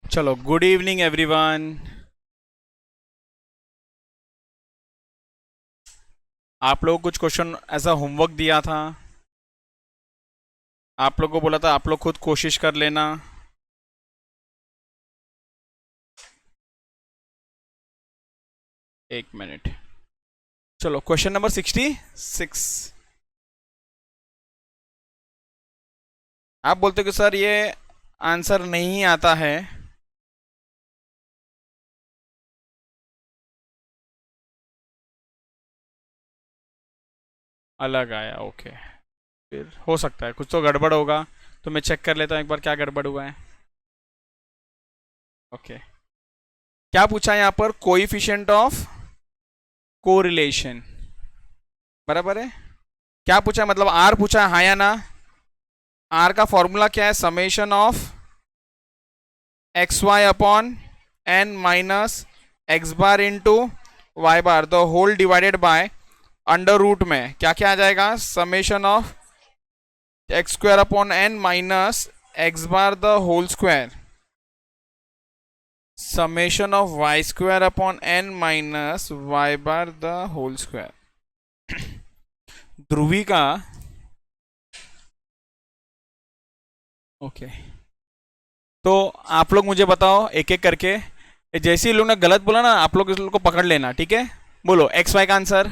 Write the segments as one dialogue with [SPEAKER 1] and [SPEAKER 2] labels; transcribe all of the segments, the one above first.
[SPEAKER 1] चलो, good evening everyone. आप लोग कुछ क्वेश्चन ऐसा होमवर्क दिया था, आप लोग को बोला था आप लोग खुद कोशिश कर लेना। एक मिनट। चलो, क्वेश्चन नंबर 66। आप बोलते हो कि सर ये आंसर नहीं आता है। अलग आया, ओके। फिर हो सकता है कुछ तो गड़बड़ होगा, तो मैं चेक कर लेता हूँ एक बार क्या गड़बड़ हुआ है। ओके। क्या पूछा है यहाँ पर? कोएफिशिएंट ऑफ कोरिलेशन, बराबर है। क्या पूछा है, मतलब आर पूछा है, हाँ या ना? आर का फॉर्मूला क्या है? Summation of X Y upon N minus X bar into Y bar the whole divided by under root में क्या क्या आ जाएगा? Summation of X square upon N minus X bar the whole square, summation of Y square upon N minus Y bar the whole square. ध्रुवी का, okay. तो आप लोग मुझे बताओ एक एक करके, जैसे ही लोग ने गलत बोला ना, आप लोग इस लोग को पकड़ लेना, ठीक है? बोलो एक्स वाई का आंसर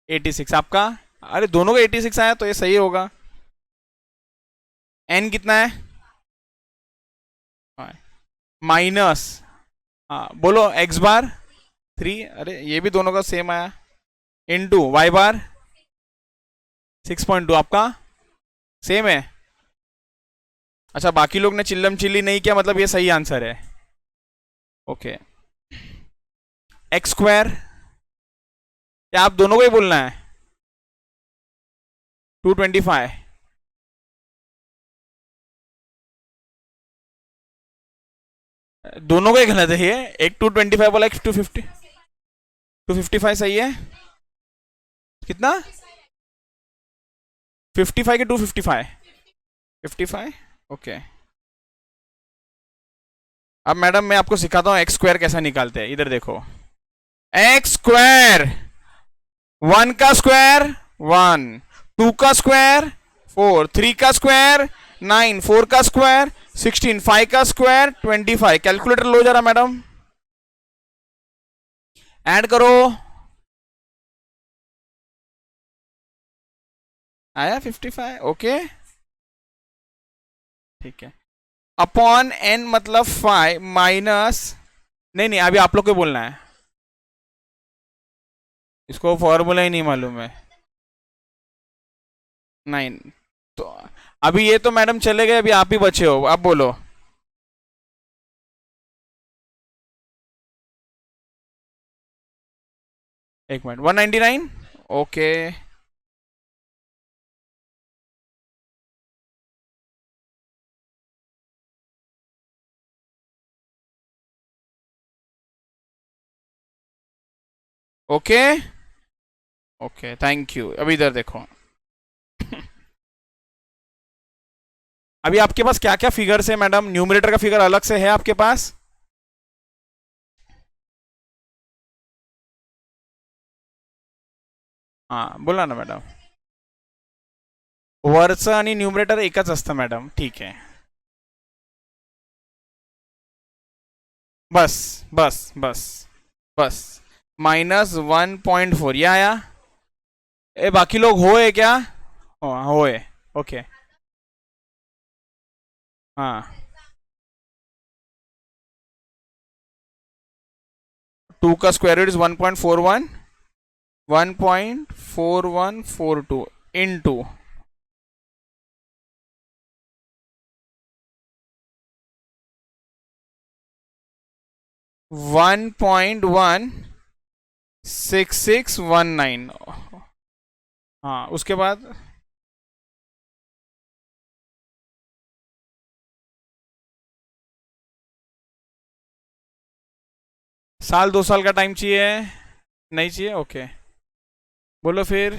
[SPEAKER 1] 86 आपका। अरे दोनों का 86 आया तो ये सही होगा। एन कितना है? माइनस, हाँ बोलो एक्स बार 3, अरे ये भी दोनों का सेम आया, इंटू वाई बार 6.2 आपका सेम है। अच्छा, बाकी लोग ने चिल्लम चिल्ली नहीं किया, मतलब ये सही आंसर है। ओके। एक्स स्क्वायर, या आप दोनों को ही बोलना है? 225। दोनों को ही गलत है ये, एक 225 बोला, एक 250 सही है। कितना? 55 के 255? 55, ओके। अब मैडम मैं आपको सिखाता हूँ एक्स स्क्वायर कैसा निकालते हैं, इधर देखो। एक्स स्क्वायर, 1 का स्क्वायर 1, 2 का स्क्वायर 4, 3 का स्क्वायर 9, 4 का स्क्वायर 16, 5 का स्क्वायर 25। कैलकुलेटर लो जरा मैडम, ऐड करो। आया 55, ओके ठीक है। अपॉन एन मतलब 5 माइनस, नहीं नहीं अभी आप लोग को बोलना है, इसको फॉर्मूला ही नहीं मालूम है। 9, तो अभी ये तो मैडम चले गए, अभी आप ही बचे हो, अब बोलो। एक minute, 199, okay. Okay okay, thank you. अभी इधर देखो। अभी आपके पास क्या क्या फिगर्स है मैडम? न्यूमरेटर का फिगर अलग से है आपके पास? हाँ बोला ना मैडम, वरचं आणि न्यूमरेटर एकच असतं मॅडम, ठीक है। बस बस बस बस, -1.4 ये आया। ए बाकी लोग होए क्या? होए, ओके। हाँ, 2 का स्क्वायर रूट इज 1.41, 1.4142 इंटू 1.16619। हाँ उसके बाद साल 2 साल का टाइम चाहिए? नहीं चाहिए, ओके। बोलो फिर।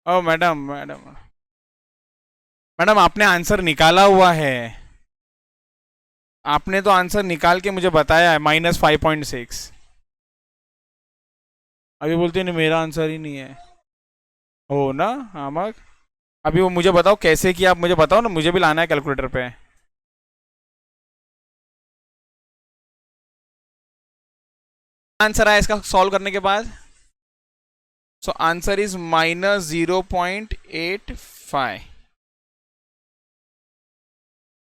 [SPEAKER 1] ओ मैडम मैडम मैडम, आपने आंसर निकाला हुआ है। आपने तो आंसर निकाल के मुझे बताया है, -5.6। अभी बोलते नहीं मेरा आंसर ही नहीं है। हो ना आमक। अभी वो मुझे बताओ कैसे किया, आप मुझे बताओ ना, मुझे भी लाना है कैलकुलेटर पे। आंसर आया इसका सॉल्व करने के बाद। So answer is -0.85।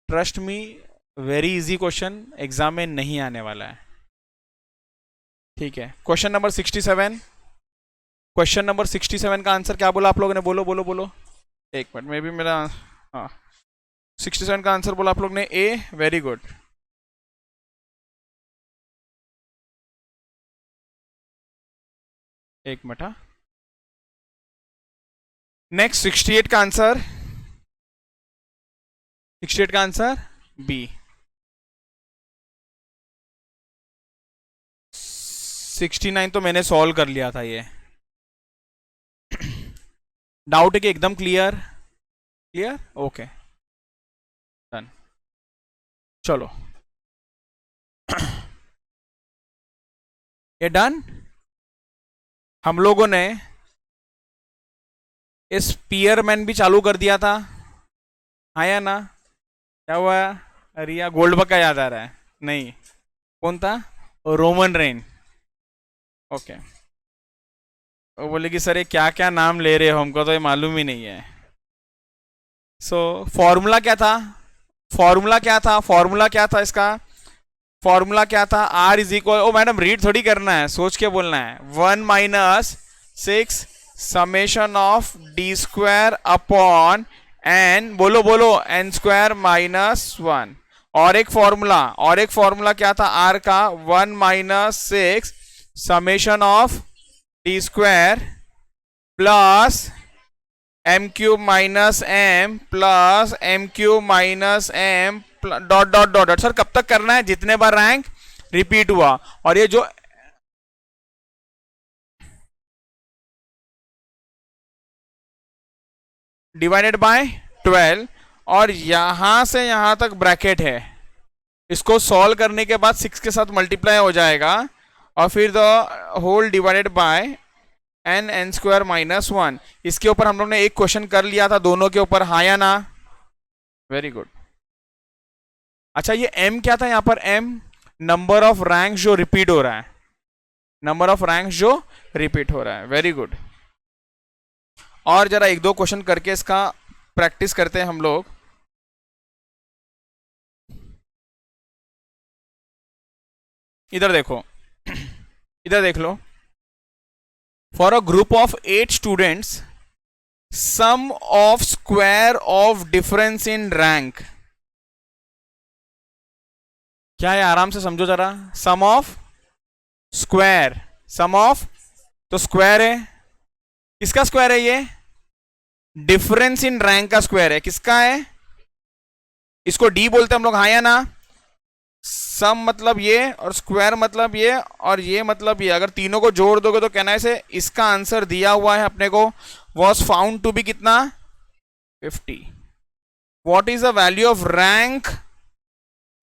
[SPEAKER 1] Trust me, very easy question, exam में नहीं आने वाला है। ठीक है, क्वेश्चन नंबर 67। क्वेश्चन नंबर 67 का आंसर क्या बोला आप लोगों ने? बोलो बोलो बोलो। एक मिनट में भी मेरा, हाँ 67 का आंसर बोला आप लोग ने ए। Very good. एक मिनट। हाँ, नेक्स्ट 68 का आंसर, 68 का आंसर बी। 69 तो मैंने सॉल्व कर लिया था ये। डाउट है कि एकदम क्लियर? Clear, okay done. चलो ये डन। हम लोगों ने स्पीयरमैन भी चालू कर दिया था, हाँ या ना? क्या हुआ? रिया गोल्डबर्ग का याद आ रहा है? नहीं, कौन था? Roman rain. ओके, वो बोले कि सर ये क्या क्या नाम ले रहे हो, हमको तो ये मालूम ही नहीं है। सो फॉर्मूला क्या था? फॉर्मूला क्या था? फॉर्मूला क्या था इसका? फॉर्मूला क्या था? R is equal, oh madam read थोड़ी करना है, सोच के बोलना है। 1 - 6 summation of D square upon n, बोलो बोलो, एन स्क्वायर -1। और एक फॉर्मूला, और एक फॉर्मूला क्या था आर का? 1 - 6 summation of D square plus m cube minus m plus m cube minus m dot dot dot dot. Sir कब तक करना है? जितने बार रैंक रिपीट हुआ। और ये जो डिवाइडेड बाय 12, और यहां से यहां तक ब्रैकेट है, इसको सॉल्व करने के बाद 6 के साथ मल्टीप्लाई हो जाएगा, और फिर the whole divided by n square -1। इसके ऊपर हम लोग ने एक क्वेश्चन कर लिया था दोनों के ऊपर, हाँ या ना? Very good. अच्छा ये m क्या था यहां पर? m नंबर ऑफ रैंक जो रिपीट हो रहा है, नंबर ऑफ रैंक जो रिपीट हो रहा है। Very good. और जरा एक दो क्वेश्चन करके इसका प्रैक्टिस करते हैं हम लोग। इधर देखो, इधर देख लो। For a group of 8 students, sum of square of difference in rank क्या है? आराम से समझो जरा। Sum of square, sum of, तो स्क्वायर है, किसका स्क्वायर है ये? डिफरेंस इन रैंक का स्क्वायर है। किसका है? इसको डी बोलते हैं हम लोग, हाँ या ना? सम मतलब ये, और स्क्वायर मतलब ये, और ये मतलब ये। अगर तीनों को जोड़ दोगे तो कहना है से इसका आंसर दिया हुआ है अपने को, वॉज फाउंड टू बी कितना? 50। What is the value of rank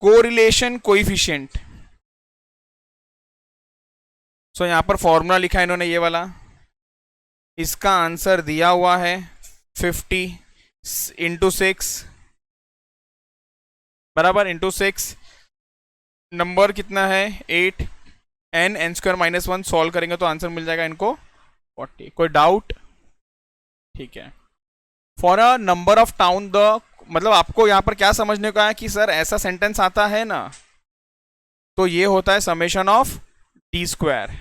[SPEAKER 1] correlation coefficient? So यहां पर फॉर्मूला लिखा है इन्होंने ये वाला, इसका आंसर दिया हुआ है 50 × 6 बराबर × 6, नंबर कितना है 8, एन स्क्वायर -1 सॉल्व करेंगे तो आंसर मिल जाएगा इनको 40। कोई डाउट? ठीक है। For a number of town the, मतलब आपको यहां पर क्या समझने को है कि सर ऐसा सेंटेंस आता है ना, तो ये होता है summation of D square.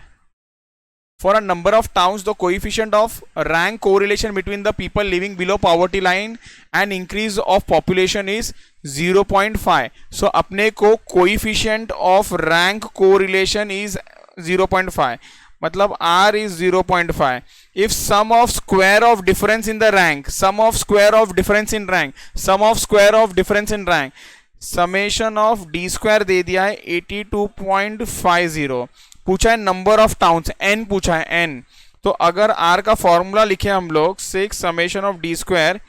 [SPEAKER 1] For a number of towns, the coefficient of rank correlation between the people living below poverty line and increase of population is 0.5. So अपने को coefficient of rank correlation is 0.5. मतलब R is 0.5. If sum of square of difference in the rank, sum of square of difference in rank, sum of square of difference in rank, summation of D square दे दिया है 82.50। पूछा है number of towns, N पूछा है, N. तो अगर are का फॉर्मूला लिखे हम लोग 6 summation of D square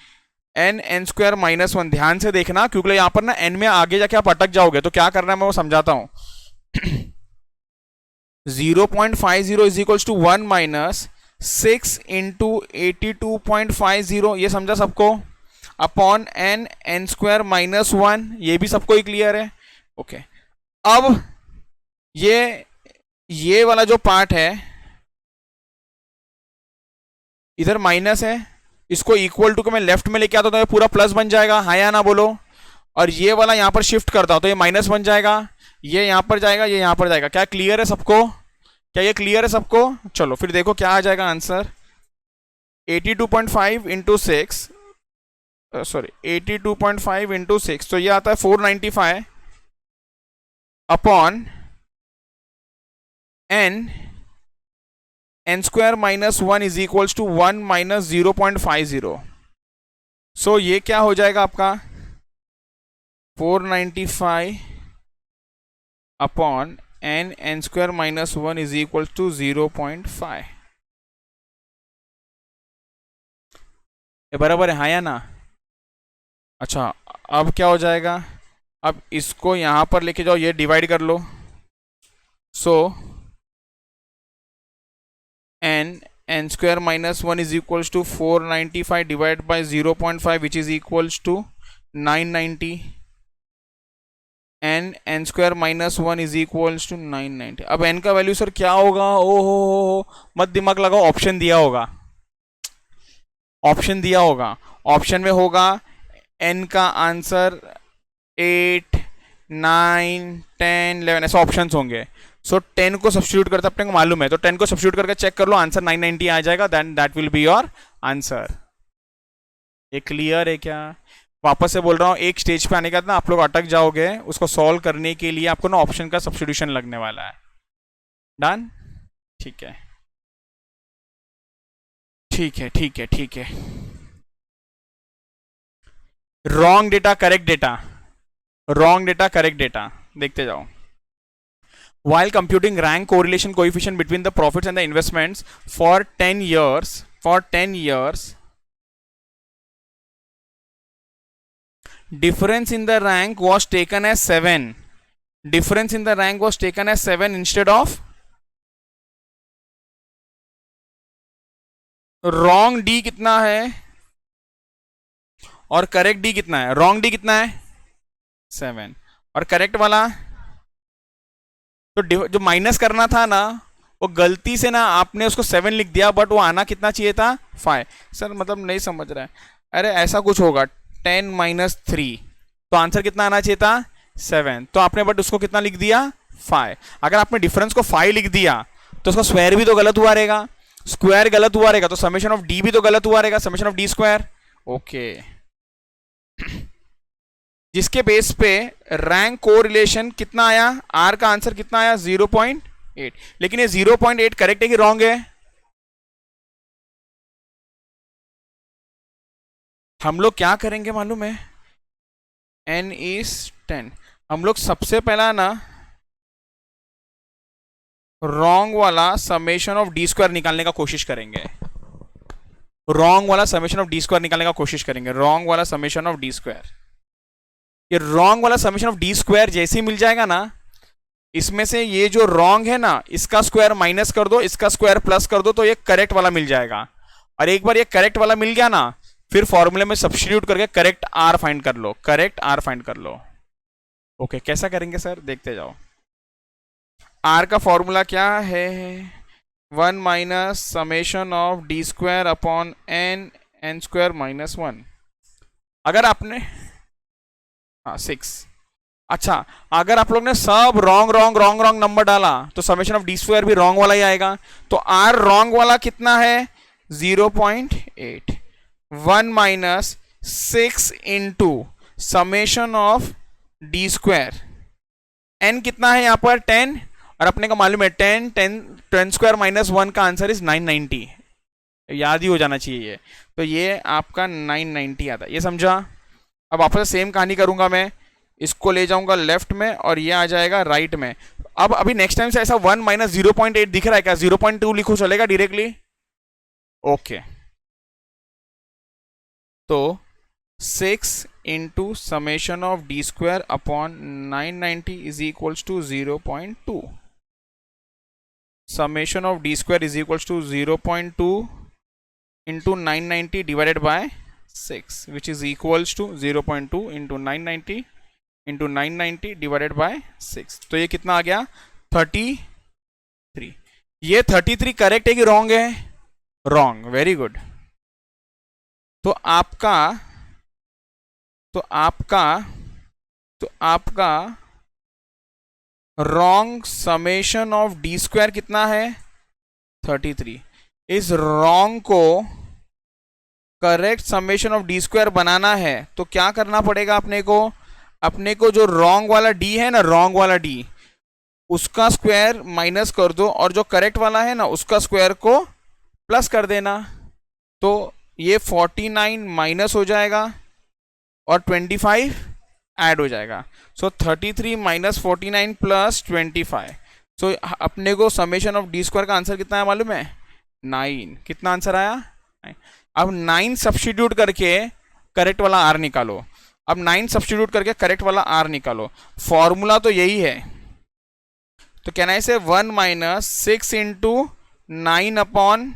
[SPEAKER 1] N square minus 1, ध्यान से देखना क्योंकि यहाँ पर ना एन में आगे जाके आप अटक जाओगे, तो क्या करना है मैं वो समझाता हूं। 0.50 is equals to 1 minus 6 into 82.50, ये समझा सबको, अपॉन एन स्क्वायर माइनस 1, ये भी सबको ही क्लियर है। ओके अब ये वाला जो पार्ट है इधर माइनस है, इसको इक्वल टू को मैं लेफ्ट में लेके आता हूं तो ये पूरा प्लस बन जाएगा, हाँ या ना बोलो। और ये वाला यहां पर शिफ्ट करता हूं तो ये माइनस बन जाएगा, ये यहां पर जाएगा, ये यहां पर जाएगा। क्या क्लियर है सबको? क्या ये क्लियर है सबको? चलो फिर देखो क्या आ जाएगा आंसर। 82.5 इंटू 6, सॉरी 82.5 इंटू 6, तो ये आता है 495 upon N square minus 1 is equals to 1 minus 0.50। So ये क्या हो जाएगा आपका 495 upon N square minus 1 is equals to 0.5। ये बराबर है हाँ या ना? अच्छा अब क्या हो जाएगा, अब इसको यहां पर लेके जाओ, ये डिवाइड कर लो। So N square minus 1 is equals to 495 divide by 0.5 which is equals to 990। N square minus 1 is equals to 990। अब एन का वैल्यू सर क्या होगा? ओ मत दिमाग लगाओ, ऑप्शन दिया होगा, ऑप्शन दिया होगा। ऑप्शन में होगा एन का आंसर 8, 9, 10, 11 ऐसे ऑप्शंस होंगे। सो 10 को सब्स्टिट्यूट करते अपने को मालूम है, तो 10 को सब्स्टिट्यूट करके चेक कर लो, आंसर 990 आ जाएगा, then that will be your answer. ये क्लियर है क्या? वापस से बोल रहा हूँ, एक स्टेज पे आने के बाद ना आप लोग अटक जाओगे, उसको सॉल्व करने के लिए आपको ना ऑप्शन का सब्स्टिट्यूशन लगने वाला है। डन? ठीक है ठीक है ठीक है ठीक है। Wrong data correct data, wrong data correct data, देखते जाओ। While computing rank correlation coefficient between the profits and the investments for 10 years, difference in the rank was taken as 7. Difference in the rank was taken as 7 instead of wrong D कितना है और correct D कितना है? wrong D कितना है? 7 और correct वाला, तो जो माइनस करना था ना वो गलती से ना आपने उसको 7 लिख दिया, बट वो आना कितना चाहिए था? 5। सर मतलब नहीं समझ रहा है। अरे ऐसा कुछ होगा 10 माइनस 3, तो आंसर कितना आना चाहिए था? 7, तो आपने बट उसको कितना लिख दिया? 5। अगर आपने डिफरेंस को 5 लिख दिया तो उसका स्क्वायर भी तो गलत हुआ रहेगा, स्क्वायर गलत हुआ रहेगा तो समेशन ऑफ डी भी तो गलत हुआ रहेगा, summation of D square. Okay जिसके बेस पे रैंक कोरिलेशन कितना आया? आर का आंसर कितना आया? 0.8। लेकिन ये 0.8 करेक्ट है कि रॉन्ग है? हम लोग क्या करेंगे मालूम है? n is 10, हम लोग सबसे पहला ना रॉन्ग वाला समेशन ऑफ डी स्क्वायर निकालने का कोशिश करेंगे, रॉन्ग वाला समेशन ऑफ डी स्क्वायर निकालने का कोशिश करेंगे, रॉन्ग वाला समेशन ऑफ डी स्क्वायर। ये रॉन्ग वाला समेशन ऑफ डी स्क्वायर जैसे ही मिल जाएगा ना, इसमें से ये जो रॉन्ग है ना इसका स्क्वायर माइनस कर दो, इसका स्क्वायर प्लस कर दो, तो ये करेक्ट वाला मिल जाएगा। और एक बार ये करेक्ट वाला मिल गया ना, फिर फॉर्मूले में सब्स्टिट्यूट करके करेक्ट आर फाइंड कर लो, करेक्ट आर फाइंड कर लो। ओके कैसा करेंगे सर? देखते जाओ। आर का फॉर्मूला क्या है? 1 minus summation of D square upon N square minus 1। अगर आपने 6, अच्छा अगर आप लोग ने सब wrong wrong wrong wrong number डाला तो समेशन ऑफ डी स्क्वायर भी रॉन्ग वाला ही आएगा। तो आर रॉन्ग वाला कितना है? 0.8। 1 minus 6 into summation of D square, n कितना है यहां पर? 10, और अपने का मालूम है 10 स्क्वायर माइनस 1 का आंसर इज 990, याद ही हो जाना चाहिए ये। तो ये आपका 990 आता है, ये समझा? अब वापस सेम कहानी करूंगा मैं, इसको ले जाऊंगा लेफ्ट में और ये आ जाएगा राइट में। अब अभी नेक्स्ट टाइम से ऐसा 1 माइनस 0.8 दिख रहा है क्या? 0.2 लिखो, चलेगा डायरेक्टली? ओके, तो 6 × summation of D square upon 990 is equals to 0.2. Summation of d square is equals to 0.2 into 990 divided by 6, which is equals to 0.2 into 990 into 990 divided by 6. तो ये कितना आ गया 33. ये 33 करेक्ट है कि रॉन्ग है? रॉन्ग. Very good. तो आपका तो आपका तो आपका wrong summation of D square कितना है 33. इस रॉन्ग को correct summation of D square बनाना है तो क्या करना पड़ेगा अपने को जो रॉन्ग वाला डी है ना, रॉन्ग वाला डी, उसका स्क्वायर माइनस कर दो और जो करेक्ट वाला है ना उसका स्क्वायर को प्लस कर देना. तो ये 49 माइनस हो जाएगा और 25 ऐड हो जाएगा. सो 33 माइनस 49 प्लस 25. सो अपने को समेशन ऑफ डी स्क्वायर का आंसर कितना है मालूम है? 9. कितना आंसर आया? 9. अब 9 सब्स्टिट्यूट करके करेक्ट वाला आर निकालो. अब 9 सब्स्टिट्यूट करके करेक्ट वाला आर निकालो. फॉर्मूला तो यही है. तो कैन आई से 1 माइनस 6 इंटू 9 अपॉन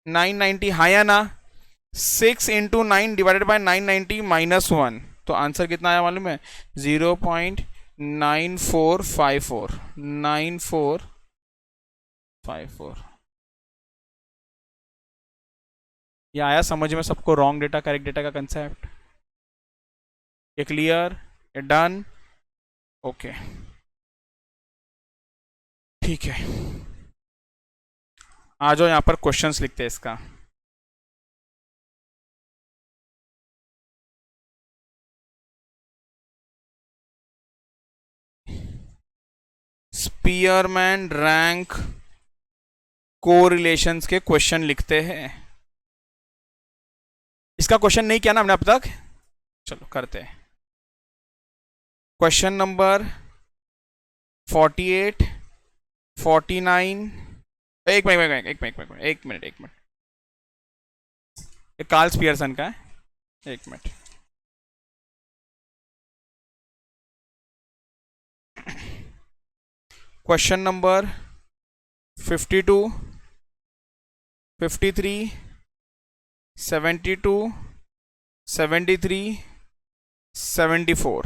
[SPEAKER 1] 990, हाँ या ना? 6 इंटू 9 डिवाइडेड बाई 990 माइनस 1. तो आंसर कितना आया मालूम है? 0.9454. 9454. ये आया समझ में सबको? रॉन्ग डेटा करेक्ट डेटा का कंसेप्ट ये क्लियर? ये डन? ओके, ठीक है. आ जाओ यहां पर क्वेश्चंस लिखते हैं इसका. स्पीयरमैन रैंक कोरिलेशंस के क्वेश्चन लिखते हैं. इसका क्वेश्चन नहीं किया ना हमने अब तक? चलो करते हैं. Question number 48, 49. एक मिनट. ये कार्ल स्पियरसन का है. एक मिनट. Question number 52, 53, 72, 73, 74.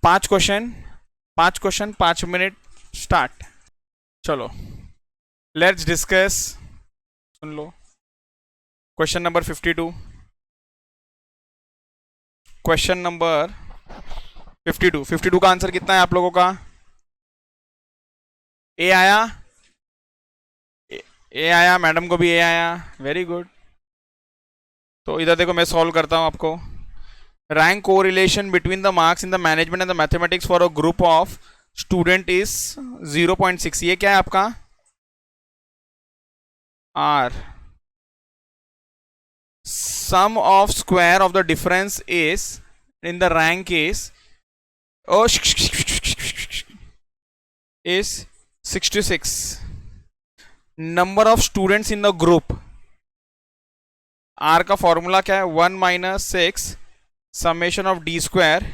[SPEAKER 1] 5 question, 5 minute. Start. चलो लेट्स डिस्कस. सुन लो. Question number 52. क्वेश्चन नंबर 52 का आंसर कितना है आप लोगों का? ए आया? ए आया? मैडम को भी ए आया? Very good. तो इधर देखो मैं सॉल्व करता हूं आपको. Rank correlation between the marks in the management and the mathematics for a group of student is 0.6. ये क्या है आपका? R. Sum of square of the difference is in the rank is is 66. Number of students in the group. R का formula क्या है? 1 minus 6 summation of D square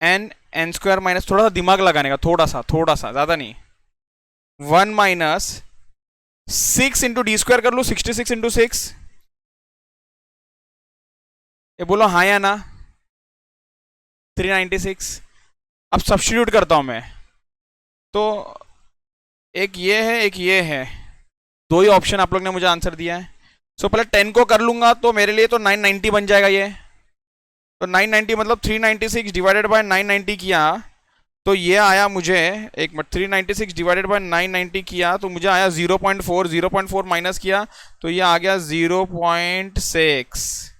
[SPEAKER 1] N square minus, थोड़ा सा दिमाग लगाने का, थोड़ा सा ज्यादा नहीं. 1 माइनस 6 इंटू डी स्क्वायर कर लो. 66 इंटू 6. ये बोलो हाँ या ना? 396. अब सब्स्टिट्यूट करता हूं मैं. तो एक ये है, एक ये है. दो ही ऑप्शन आप लोग ने मुझे आंसर दिया है. सो पहले 10 को कर लूंगा तो मेरे लिए तो 990 बन जाएगा ये. तो 990 मतलब 396 डिवाइडेड बाय 990 किया तो ये आया मुझे. एक मिनट. 396 डिवाइडेड बाय 990 किया तो मुझे आया 0.4 माइनस किया तो ये आ गया 0.6.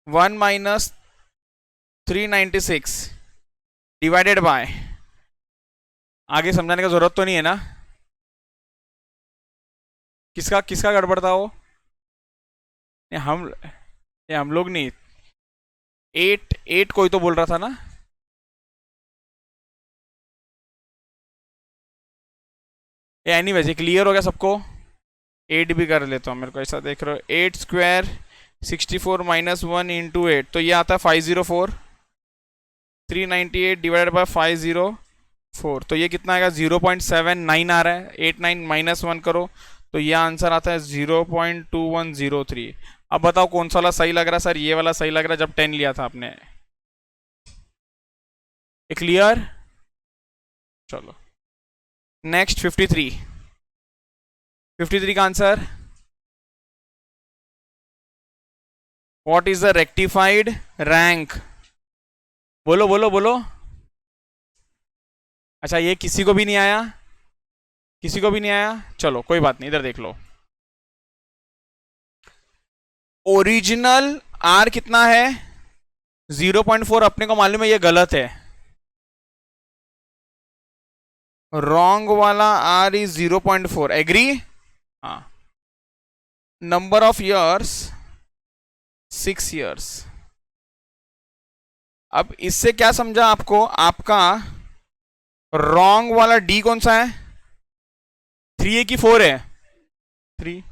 [SPEAKER 1] 1 माइनस 396 डिवाइडेड बाय, आगे समझाने का जरूरत तो नहीं है ना? किसका गड़बड़ था वो? हम लोग नहीं. 8 कोई तो बोल रहा था ना? एनीवेज ये क्लियर हो गया सबको। 8 भी कर लेता हूँ, मेरे को ऐसा देख रहे हो। 8 स्क्वायर 64 माइनस 1 इंटू 8, तो ये आता है 504। 398 डिवाइडेड बाय 504, तो ये कितना आएगा? 0.79 आ रहा है। 89 माइनस 1 करो तो ये आंसर आता है 0.2103। अब बताओ कौन सा वाला सही लग रहा है? सर ये वाला सही लग रहा है, जब 10 लिया था आपने। क्लियर? चलो नेक्स्ट 53। 53 का answer, what is the rectified rank? बोलो बोलो बोलो। अच्छा ये किसी को भी नहीं आया, किसी को भी नहीं आया, चलो कोई बात नहीं, इधर देख लो। ओरिजिनल आर कितना है? 0.4 अपने को मालूम है, ये गलत है। रॉन्ग वाला आर इज 0.4, एग्री? हाँ। Number of years 6 years. अब इससे क्या समझा आपको? आपका रॉन्ग वाला डी कौन सा है? 3 है कि 4 है? 3।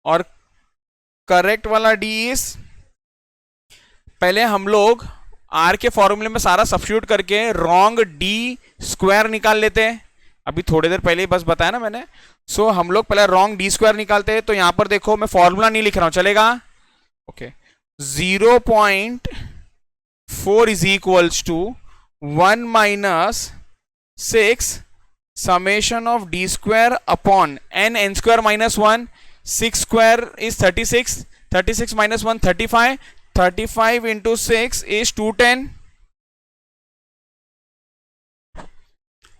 [SPEAKER 1] और करेक्ट वाला डी इज, पहले हम लोग आर के फॉर्मूले में सारा सब्स्टिट्यूट करके रॉन्ग डी स्क्वायर निकाल लेते हैं। अभी थोड़ी देर पहले ही बस बताया ना मैंने। सो हम लोग पहले रॉन्ग डी स्क्वायर निकालते हैं। तो यहां पर देखो मैं फॉर्मूला नहीं लिख रहा हूं, चलेगा? Okay. 0.4 is equals to 1 minus 6 summation of D square upon N square minus 1। 6 square is 36, 36 minus 1 35, 35 into 6 is 210।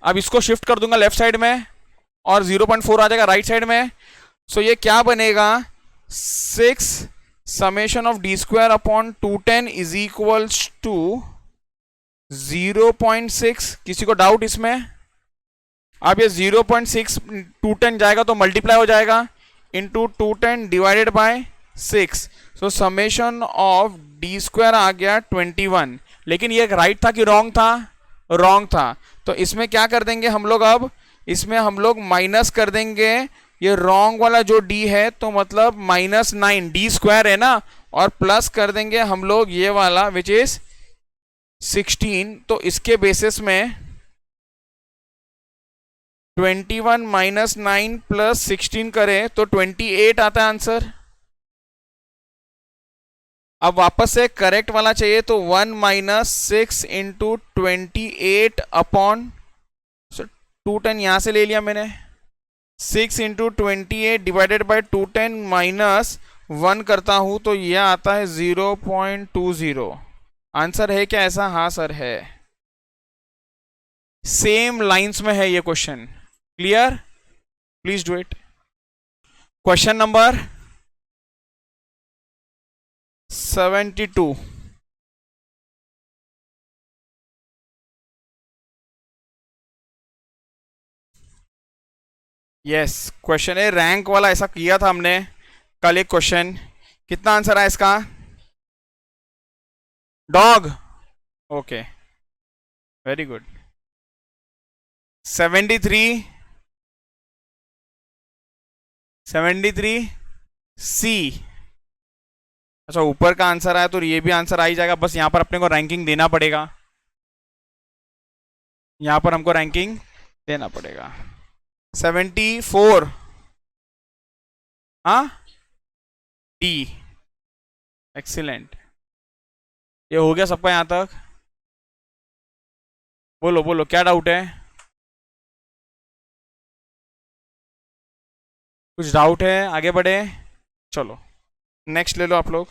[SPEAKER 1] अब इसको शिफ्ट कर दूंगा लेफ्ट साइड में और 0.4 आ जाएगा राइट साइड में। सो ये क्या बनेगा? 6 summation of D square upon 210 is equals to 0.6। किसी को डाउट इसमें? अब ये 0.6 210 जाएगा तो मल्टीप्लाई हो जाएगा into 210 divided by 6। So summation of D square आ गया 21। लेकिन ये राइट था कि रॉन्ग था? रॉन्ग था। तो इसमें क्या कर देंगे हम लोग? अब इसमें हम लोग माइनस कर देंगे ये रॉन्ग वाला जो डी है, तो मतलब -9 डी स्क्वायर है ना, और प्लस कर देंगे हम लोग ये वाला विच इज 16। तो इसके बेसिस में 21 माइनस 9 प्लस 16 करें तो 28 आता है आंसर। अब वापस से करेक्ट वाला चाहिए तो 1 माइनस 6 इंटू 28 अपॉन 210 यहां से ले लिया मैंने। 6 इंटू 28 डिवाइडेड बाई 210 माइनस 1 करता हूं तो यह आता है 0.20। आंसर है क्या ऐसा? हाँ सर है। सेम लाइंस में है ये question. Clear? Please do it. Question number 72। Yes, question है रैंक वाला। ऐसा किया था हमने कल एक क्वेश्चन। कितना आंसर है इसका? डॉग। Okay, very good. 73 सी। अच्छा ऊपर का आंसर आया तो ये भी आंसर आ ही जाएगा, बस यहां पर अपने को रैंकिंग देना पड़ेगा। यहां पर हमको रैंकिंग देना पड़ेगा। 74 हाँ डी। एक्सीलेंट। ये हो गया सबका यहां तक? बोलो बोलो क्या डाउट है? कुछ डाउट है? आगे बढ़े, चलो नेक्स्ट ले लो आप लोग।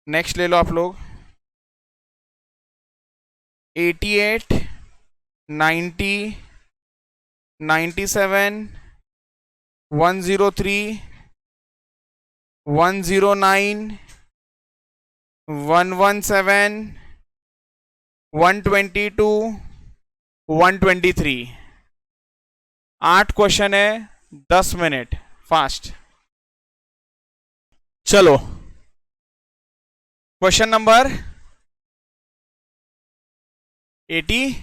[SPEAKER 1] नेक्स्ट ले लो आप लोग। 88 90 97 103 109 117 122 123। 8 क्वेश्चन है, 10 मिनट, फास्ट। चलो क्वेश्चन नंबर 80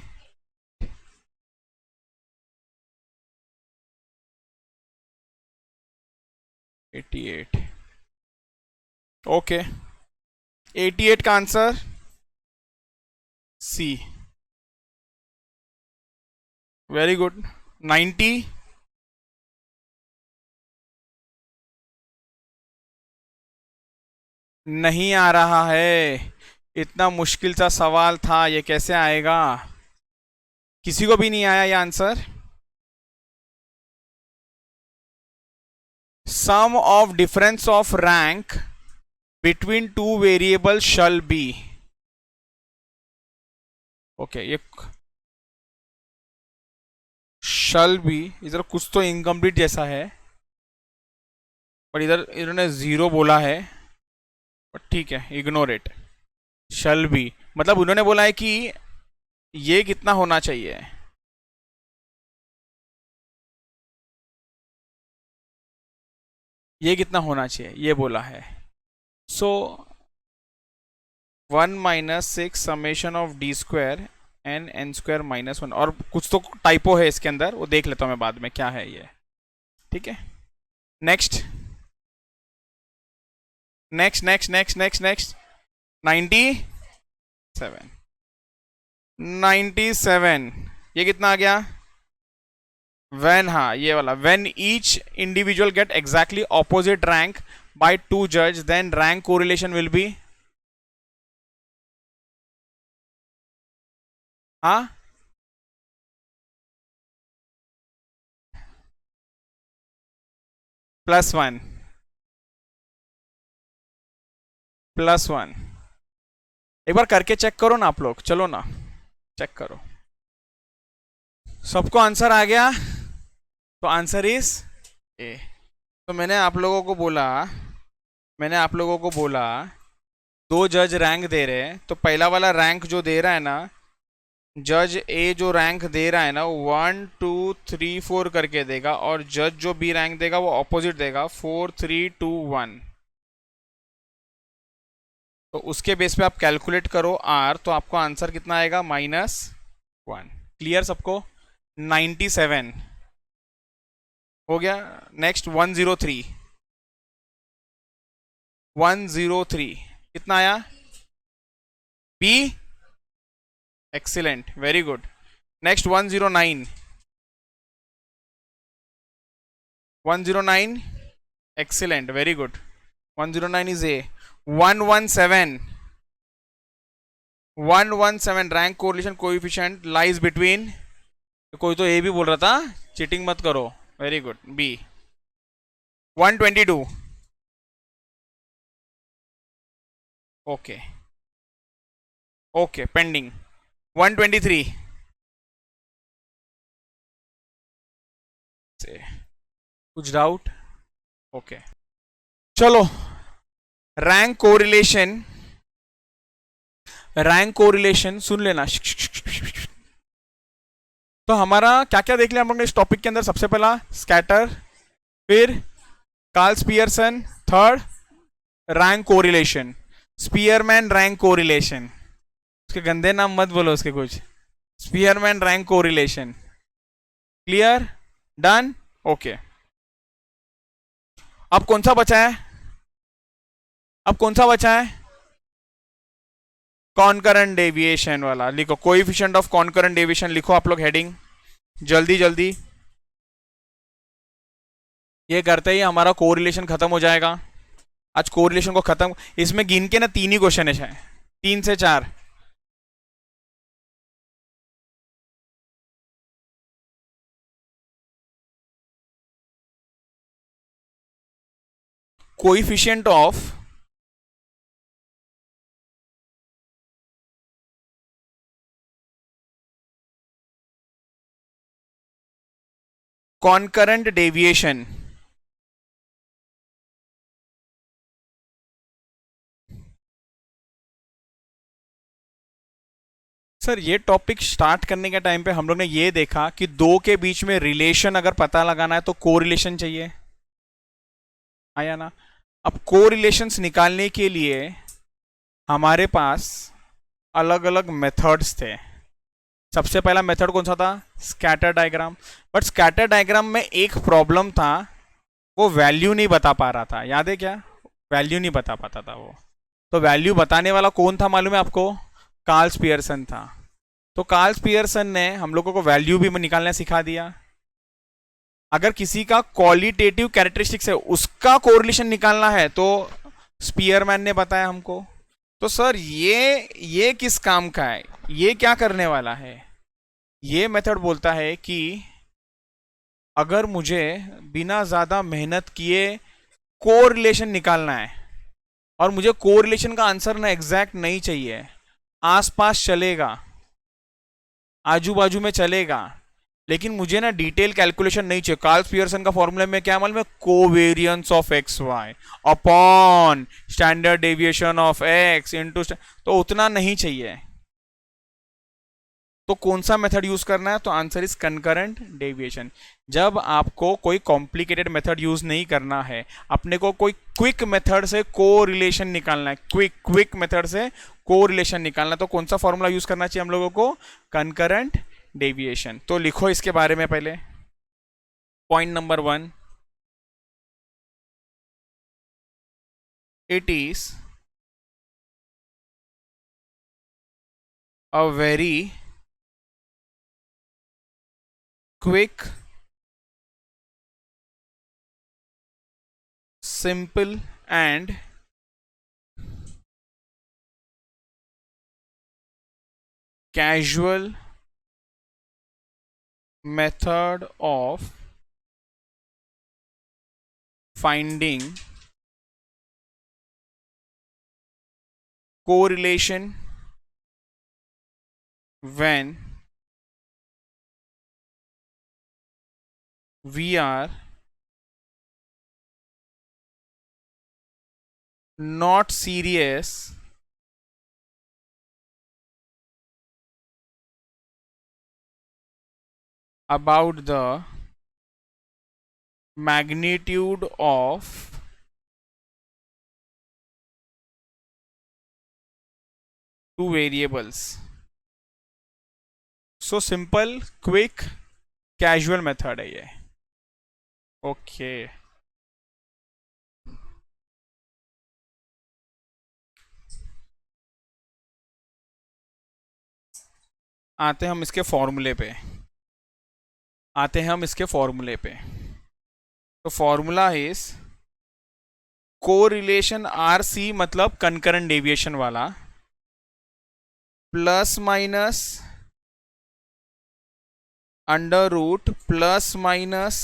[SPEAKER 1] 88। ओके, 88 का आंसर सी। Very good. 90, नहीं आ रहा है। इतना मुश्किल सा सवाल था, ये कैसे आएगा? किसी को भी नहीं आया ये answer. Sum of difference of rank between two variable shall be. Okay, ये शल बी इधर कुछ तो इनकम्प्लीट जैसा है, पर इधर इन्होंने जीरो बोला है, पर ठीक है, इग्नोर इट। शल बी मतलब उन्होंने बोला है कि ये कितना होना चाहिए, ये कितना होना चाहिए, ये बोला है। So 1 - 6 summation of D square N N square -1, और कुछ तो टाइपो है इसके अंदर, वो देख लेता हूँ मैं बाद में क्या है ये। ठीक है, next next next next next next. 97, 97 ये कितना आ गया? when, हाँ ये वाला, when each individual get exactly opposite rank by 2 judge, then rank correlation will be, हाँ +1, +1। एक बार करके चेक करो ना आप लोग, चलो ना चेक करो। सबको आंसर आ गया? तो आंसर इज ए। तो मैंने आप लोगों को बोला, दो जज रैंक दे रहे हैं, तो पहला वाला रैंक जो दे रहा है ना, जज ए जो रैंक दे रहा है ना, 1 2 3 4 करके देगा, और जज जो बी रैंक देगा वो ऑपोजिट देगा, 4 3 2 1। तो उसके बेस पे आप कैलकुलेट करो आर, तो आपको आंसर कितना आएगा? -1। क्लियर सबको? 97 हो गया। नेक्स्ट 103, 103 कितना आया? B, excellent, very good. Next 109, 109 excellent, very good. 109 is A. 117, 117 rank correlation coefficient lies between, कोई तो ए भी बोल रहा था, चीटिंग मत करो, very good, B. 122, okay okay, pending. 123 से कुछ डाउट? ओके, चलो रैंक कोरिलेशन सुन लेना। तो हमारा क्या क्या देख लिया हम लोग ने इस टॉपिक के अंदर? सबसे पहला स्कैटर, फिर Carl's Pearson, third rank correlation, Spearman rank correlation, उसके गंदे नाम मत बोलो उसके कुछ, Spearman rank correlation. Clear? Done? Okay. अब कौन सा बचा है? कॉन्करेंट डेविएशन वाला लिखो, कोएफिशिएंट ऑफ कॉन्करेंट डेविएशन लिखो आप लोग, हेडिंग जल्दी जल्दी। ये करते ही हमारा कोरिलेशन खत्म हो जाएगा। आज कोरिलेशन को खत्म, इसमें गिन के ना 3 ही क्वेश्चन है, 3 से 4। Coefficient of concurrent deviation, sir ये टॉपिक स्टार्ट करने के टाइम पे हम लोग ने ये देखा कि दो के बीच में रिलेशन अगर पता लगाना है तो कोरिलेशन चाहिए, आया ना? अब कोरिलेशंस निकालने के लिए हमारे पास अलग अलग मेथड्स थे। सबसे पहला मेथड कौन सा था? Scatter diagram. But scatter diagram में एक प्रॉब्लम था वो वैल्यू नहीं बता पा रहा था, याद है क्या? वैल्यू नहीं बता पाता था वो। तो वैल्यू बताने वाला कौन था मालूम है आपको? कार्ल पियर्सन था। तो कार्ल पियर्सन ने हम लोगों को वैल्यू भी निकालना सिखा दिया। अगर किसी का क्वालिटेटिव कैरेक्टरिस्टिक्स है उसका कोरिलेशन निकालना है तो स्पीयरमैन ने बताया हमको। तो सर ये किस काम का है, ये क्या करने वाला है? ये मेथड बोलता है कि अगर मुझे बिना ज्यादा मेहनत किए कोरिलेशन निकालना है और मुझे कोरिलेशन का आंसर ना एग्जैक्ट नहीं चाहिए, आसपास चलेगा, आजू बाजू में चलेगा, लेकिन मुझे ना डिटेल कैलकुलेशन नहीं चाहिए। कार्ल पियर्सन का फॉर्मूला में क्या मालूम है? Covariance of X Y upon standard deviation of X into, तो उतना नहीं चाहिए। तो कौन सा मेथड यूज करना है? तो आंसर इज कंकरेंट डेविएशन। जब आपको कोई कॉम्प्लिकेटेड मेथड यूज नहीं करना है, अपने को कोई क्विक मेथड से को रिलेशन निकालना है, क्विक मेथड से को रिलेशन निकालना, तो कौन सा फॉर्मूला यूज करना चाहिए हम लोगों को? Concurrent deviation. तो लिखो इसके बारे में पहले। Point number 1, it is a very quick, simple and casual method of finding correlation when we are not serious about the magnitude of two variables. So simple, quick, casual method है ये। Okay आते हैं हम इसके फॉर्मूले पे। तो formula is correlation R C, मतलब कंकरेंट डेविएशन वाला, plus minus under root plus minus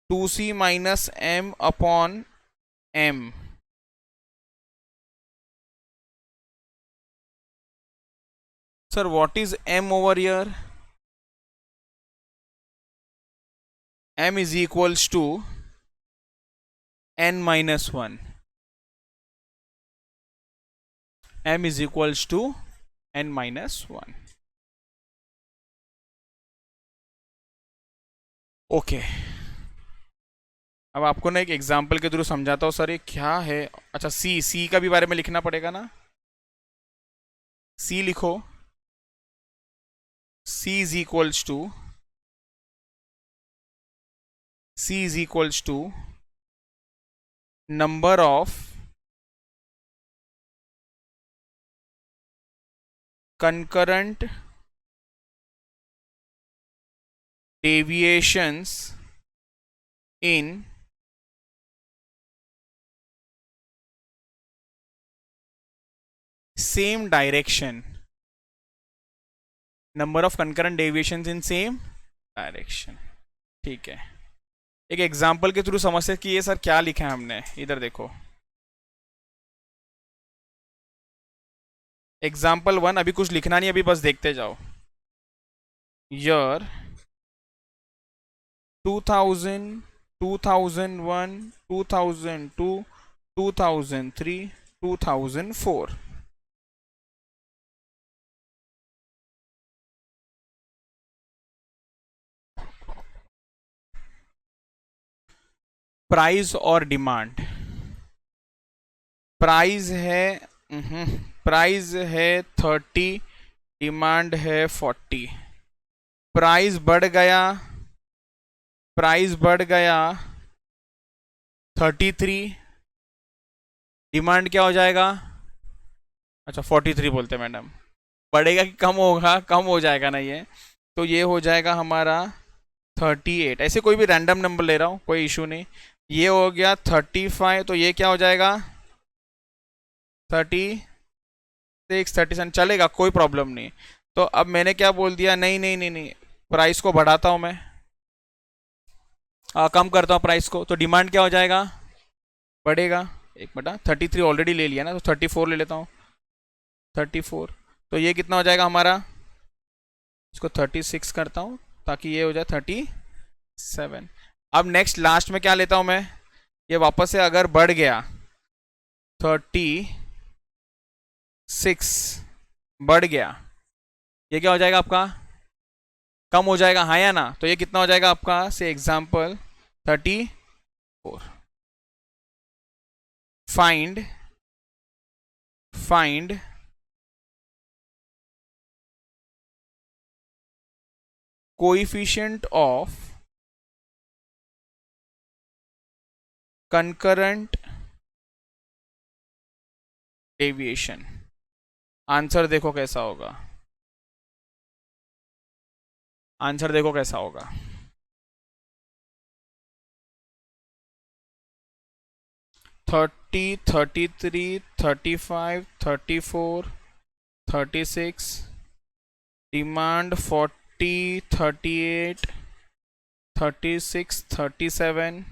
[SPEAKER 1] 2c minus m upon m। Sir what is m over here? m is equals to n minus 1. m is equals to n minus 1. Okay अब आपको ना एक example के through समझाता हूँ। Sir ये क्या है? अच्छा सी का भी बारे में लिखना पड़ेगा ना। सी लिखो। C is equals to number of concurrent deviations in same direction, number of concurrent deviations in same direction. ठीक है, एक एग्जांपल के थ्रू समझते कि ये सर क्या लिखा है हमने। इधर देखो एग्जाम्पल 1, अभी कुछ लिखना नहीं, अभी बस देखते जाओ। ईयर 2000, 2001, 2002, 2003, 2004। प्राइस और डिमांड। प्राइस है 30, डिमांड है 40। प्राइस बढ़ गया प्राइस बढ़ गया 33, डिमांड क्या हो जाएगा? अच्छा 43 बोलते हैं मैडम। बढ़ेगा कि कम होगा? कम हो जाएगा ना ये, तो ये हो जाएगा हमारा 38। ऐसे कोई भी रैंडम नंबर ले रहा हूँ, कोई इशू नहीं। ये हो गया 35, तो ये क्या हो जाएगा? 36, 37 चलेगा, कोई प्रॉब्लम नहीं। तो अब मैंने क्या बोल दिया, नहीं नहीं नहीं नहीं, प्राइस को बढ़ाता हूँ मैं, कम करता हूँ प्राइस को, तो डिमांड क्या हो जाएगा? बढ़ेगा। एक मिनट, 33 ऑलरेडी ले लिया ना, तो 34 ले लेता हूँ। 34, तो ये कितना हो जाएगा हमारा? इसको 36 करता हूँ ताकि ये हो जाए 37। अब नेक्स्ट लास्ट में क्या लेता हूँ मैं? ये वापस से अगर बढ़ गया 36, बढ़ गया, ये क्या हो जाएगा आपका? कम हो जाएगा, हाँ या ना? तो ये कितना हो जाएगा आपका? से example 34। Find coefficient of concurrent deviation. Answer देखो कैसा होगा, आंसर देखो कैसा होगा। 30, 33, 35, 34, 36, डिमांड 40, 38, 36, 37,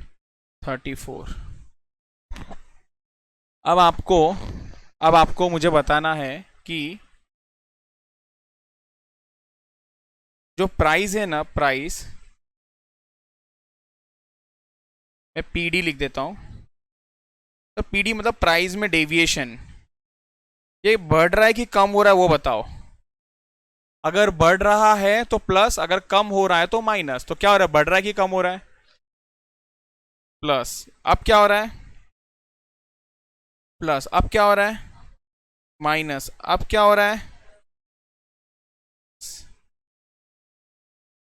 [SPEAKER 1] 34। अब आपको मुझे बताना है कि जो प्राइस है ना, प्राइस, मैं पीडी लिख देता हूं। तो पीडी मतलब प्राइस में डेविएशन, ये बढ़ रहा है कि कम हो रहा है वो बताओ। अगर बढ़ रहा है तो प्लस, अगर कम हो रहा है तो माइनस। तो क्या हो रहा है, बढ़ रहा है कि कम हो रहा है? प्लस। अब क्या हो रहा है? प्लस। अब क्या हो रहा है? माइनस। अब क्या हो रहा है?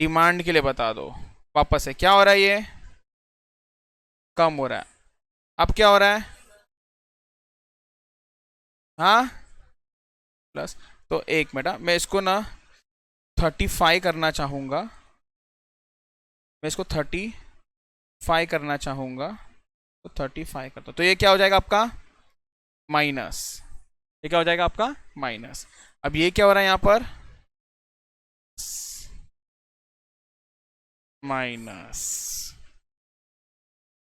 [SPEAKER 1] डिमांड के लिए बता दो वापस से, क्या हो रहा है? ये कम हो रहा है। अब क्या हो रहा है? हाँ, प्लस। तो एक मिनट, मैं इसको ना 35 करना चाहूंगा, मैं इसको 35 करना चाहूंगा, तो 35 करता, तो ये क्या हो जाएगा आपका? माइनस। ये क्या हो जाएगा आपका? माइनस। अब ये क्या हो रहा है यहाँ पर? माइनस।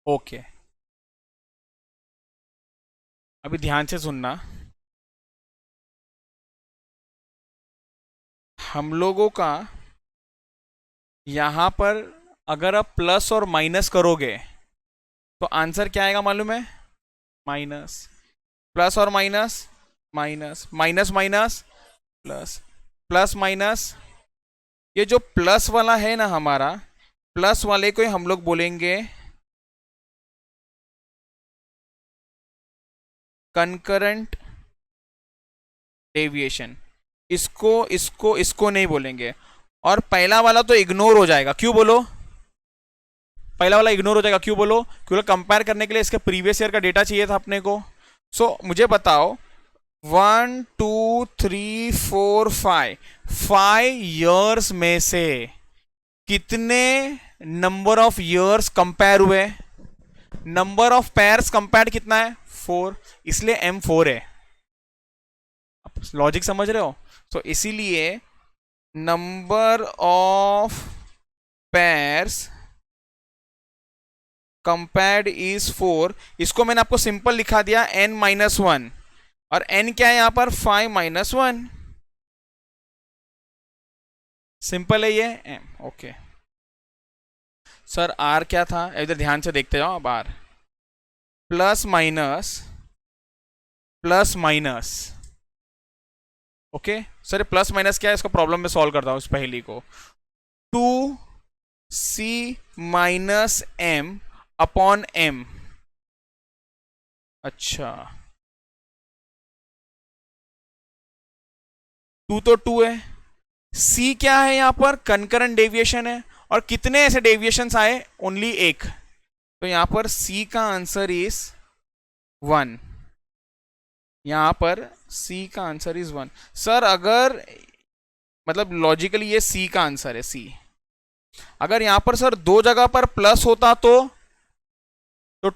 [SPEAKER 1] ओके, अभी ध्यान से सुनना। हम लोगों का यहां पर अगर आप प्लस और माइनस करोगे तो आंसर क्या आएगा मालूम है? माइनस। प्लस और minus, minus, minus minus plus, plus minus. ये जो प्लस वाला है ना हमारा, प्लस वाले को ही हम लोग बोलेंगे कंकरेंट डेविएशन। इसको नहीं बोलेंगे। और पहला वाला तो इग्नोर हो जाएगा, क्यों बोलो? पहला वाला इग्नोर हो जाएगा, क्यों बोलो? क्योंकि कंपेयर करने के लिए इसके प्रीवियस ईयर का डेटा चाहिए था अपने को। मुझे बताओ, 1, 2, 3, 4, 5, 5 ईयर्स में से कितने नंबर ऑफ ईयर्स कंपेयर हुए? नंबर ऑफ पेयर्स कंपेयर कितना है? 4, इसलिए M4 है। लॉजिक समझ रहे हो? तो इसीलिए number of pairs compared is 4। इसको मैंने आपको सिंपल लिखा दिया N-1, और N क्या है यहां पर? 5-1। सिंपल है ये M। ओके सर, R क्या था? इधर ध्यान से देखते जाओ। अब R plus minus, plus minus. Okay sir, plus minus क्या है? इसका प्रॉब्लम में सॉल्व करता हूं इस पहेली को। 2C-M upon M। अच्छा, 2 तो 2 है। C क्या है यहां पर? कंकरेंट डेविएशन है। और कितने ऐसे डेविएशंस आए, ओनली एक, तो यहां पर सी का आंसर इज 1। यहां पर सी का आंसर इज 1। सर अगर मतलब लॉजिकली ये सी का आंसर है, सी। अगर यहां पर सर दो जगह पर प्लस होता तो